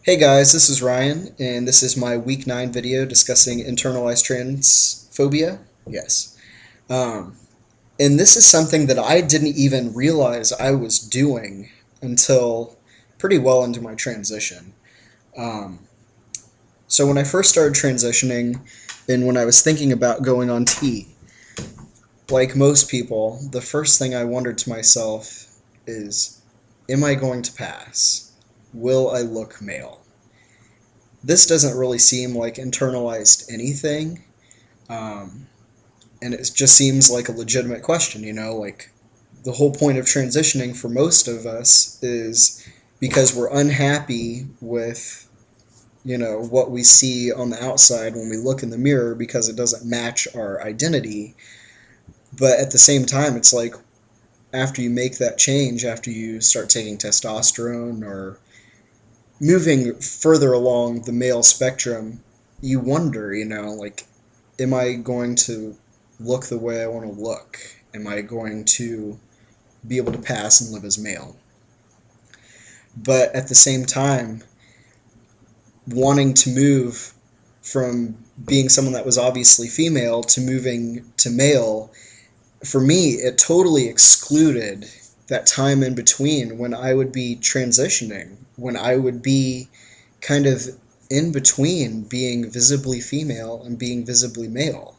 Hey guys, this is Ryan, and this is my week 9 video discussing internalized transphobia. Yes. Um, and this is something that I didn't even realize I was doing until pretty well into my transition. Um, so, when I first started transitioning, and when I was thinking about going on T, like most people, the first thing I wondered to myself is, am I going to pass? Will I look male? This doesn't really seem like internalized anything. Um, and it just seems like a legitimate question, like the whole point of transitioning for most of us is because we're unhappy with, what we see on the outside when we look in the mirror because it doesn't match our identity. But at the same time, it's like after you make that change, after you start taking testosterone or moving further along the male spectrum, you wonder, like, am I going to look the way I want to look? Am I going to be able to pass and live as male? But at the same time, wanting to move from being someone that was obviously female to moving to male, for me, it totally excluded that time in between when I would be transitioning, when I would be kind of in between being visibly female and being visibly male.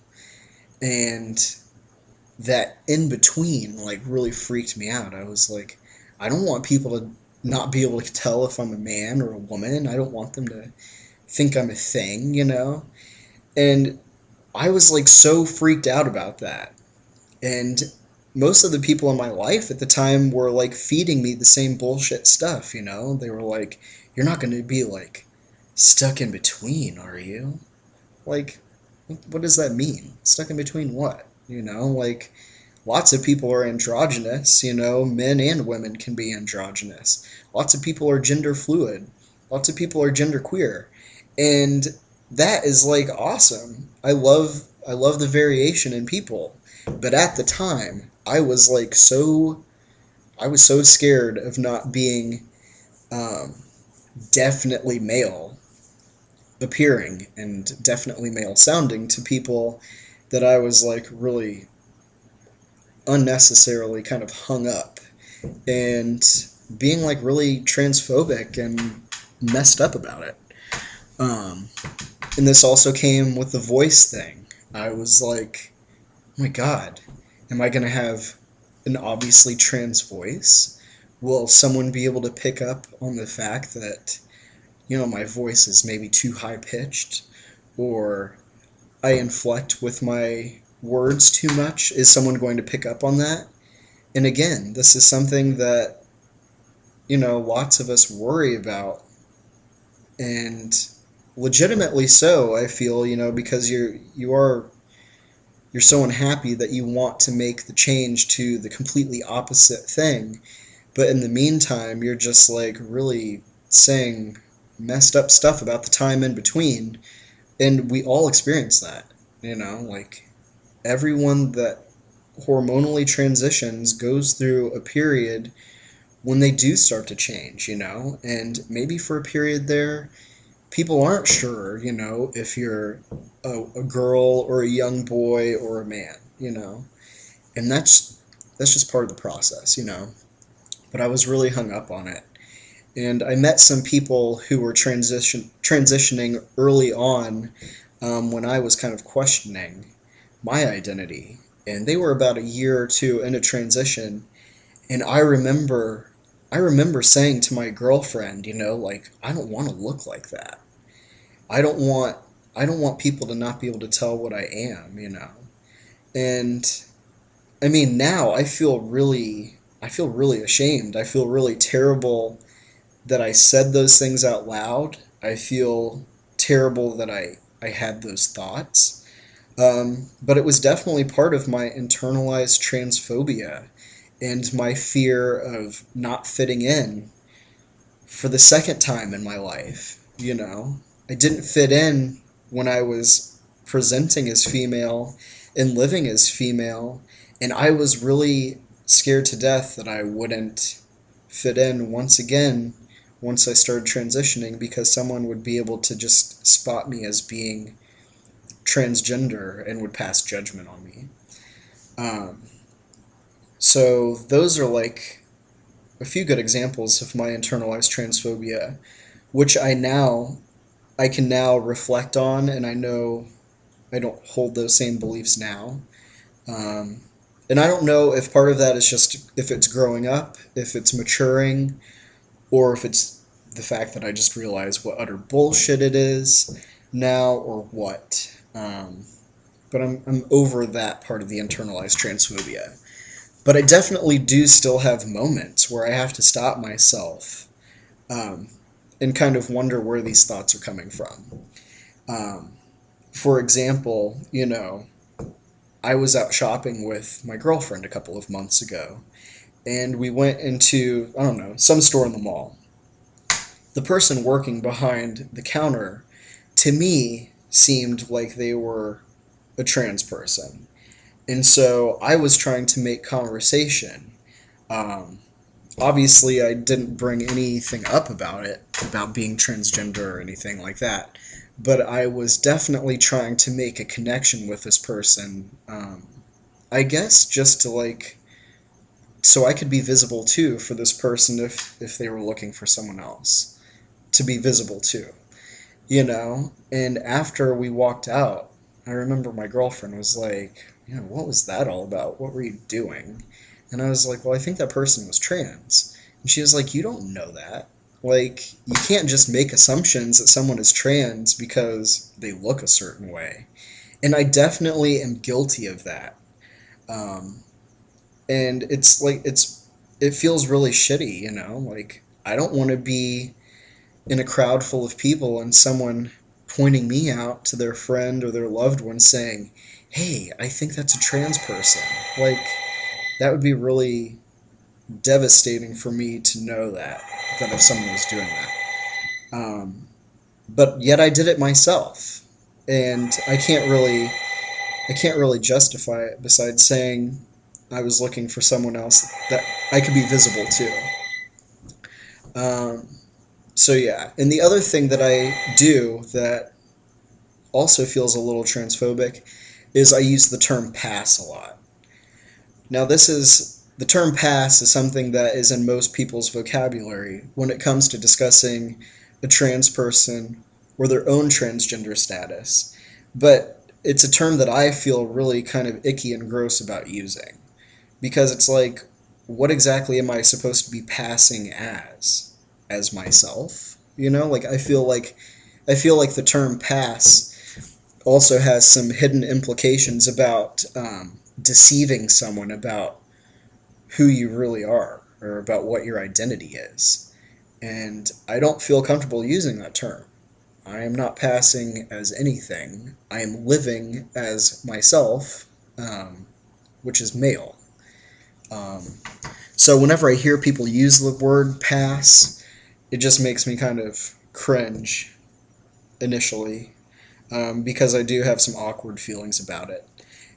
And that in between like really freaked me out. I was like, I don't want people to not be able to tell if I'm a man or a woman. I don't want them to think I'm a thing. And I was like so freaked out about that. And most of the people in my life at the time were like feeding me the same bullshit stuff. They were like, you're not going to be like stuck in between, are you? Like, what does that mean? Stuck in between what? Like, lots of people are androgynous. Men and women can be androgynous. Lots of people are gender fluid. Lots of people are gender queer. And that is like awesome. I love the variation in people. But at the time, I was so scared of not being um, definitely male appearing and definitely male sounding to people that I was like really unnecessarily kind of hung up and being like really transphobic and messed up about it. Um, and this also came with the voice thing. I was like, oh my God, am I going to have an obviously trans voice? Will someone be able to pick up on the fact that, my voice is maybe too high pitched or I inflect with my words too much? Is someone going to pick up on that? And again, this is something that, lots of us worry about. And legitimately so, I feel, because you're so unhappy that you want to make the change to the completely opposite thing. But in the meantime, you're just like really saying messed up stuff about the time in between. And we all experience that. Like everyone that hormonally transitions goes through a period when they do start to change. And maybe for a period there, people aren't sure, if you're a girl or a young boy or a man. And that's just part of the process. But I was really hung up on it. And I met some people who were transitioning early on when I was kind of questioning my identity. And they were about a year or two into transition. And I remember saying to my girlfriend, like, I don't want to look like that. I don't want I don't want people to not be able to tell what I am. And I mean, now I feel really ashamed. I feel really terrible that I said those things out loud. I feel terrible that I had those thoughts. But it was definitely part of my internalized transphobia and my fear of not fitting in for the second time in my life. I didn't fit in when I was presenting as female and living as female, and I was really scared to death that I wouldn't fit in once again once I started transitioning, because someone would be able to just spot me as being transgender and would pass judgment on me. Um, so those are like a few good examples of my internalized transphobia, which I can now reflect on, and I know I don't hold those same beliefs now. Um, and I don't know if part of that is just if it's growing up, if it's maturing, or if it's the fact that I just realize what utter bullshit it is now, or what. But I'm over that part of the internalized transphobia. But I definitely do still have moments where I have to stop myself, um, and kind of wonder where these thoughts are coming from. Um, for example, I was out shopping with my girlfriend a couple of months ago, and we went into, I don't know, some store in the mall. The person working behind the counter, to me, seemed like they were a trans person. And so I was trying to make conversation. Um, Obviously, I didn't bring anything up about it, about being transgender or anything like that. But I was definitely trying to make a connection with this person. I guess just to like, so I could be visible too for this person if they were looking for someone else to be visible too, And after we walked out, I remember my girlfriend was like, what was that all about? What were you doing? And I was like, well, I think that person was trans. And she was like, you don't know that. Like, you can't just make assumptions that someone is trans because they look a certain way. And I definitely am guilty of that. Um, and it feels really shitty. Like, I don't want to be in a crowd full of people and someone pointing me out to their friend or their loved one saying, hey, I think that's a trans person. Like, that would be really devastating for me to know that if someone was doing that. But yet I did it myself. And I can't really justify it besides saying I was looking for someone else that I could be visible to. Um, so yeah, and the other thing that I do that also feels a little transphobic is I use the term pass a lot. Now the term pass is something that is in most people's vocabulary when it comes to discussing a trans person or their own transgender status. But it's a term that I feel really kind of icky and gross about using because it's like, what exactly am I supposed to be passing as myself? Like I feel like the term pass also has some hidden implications about deceiving someone about who you really are or about what your identity is. And I don't feel comfortable using that term. I am not passing as anything. I am living as myself, which is male. Um, so whenever I hear people use the word pass, it just makes me kind of cringe initially, because I do have some awkward feelings about it.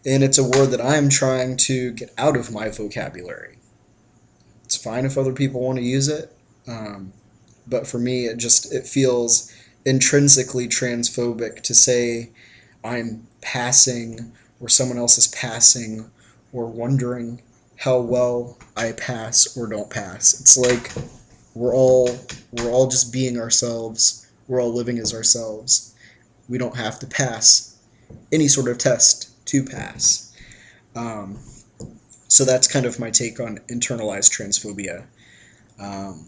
And it's a word that I'm trying to get out of my vocabulary. It's fine if other people want to use it, um, but for me, it feels intrinsically transphobic to say I'm passing or someone else is passing or wondering how well I pass or don't pass. It's like we're all just being ourselves. We're all living as ourselves. We don't have to pass any sort of test to pass. Um, so that's kind of my take on internalized transphobia. Um,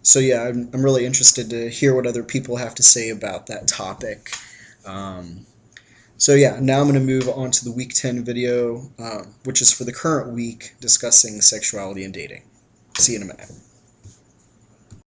so yeah, I'm really interested to hear what other people have to say about that topic. Um, so yeah, now I'm going to move on to the week 10 video, which is for the current week discussing sexuality and dating. See you in a minute.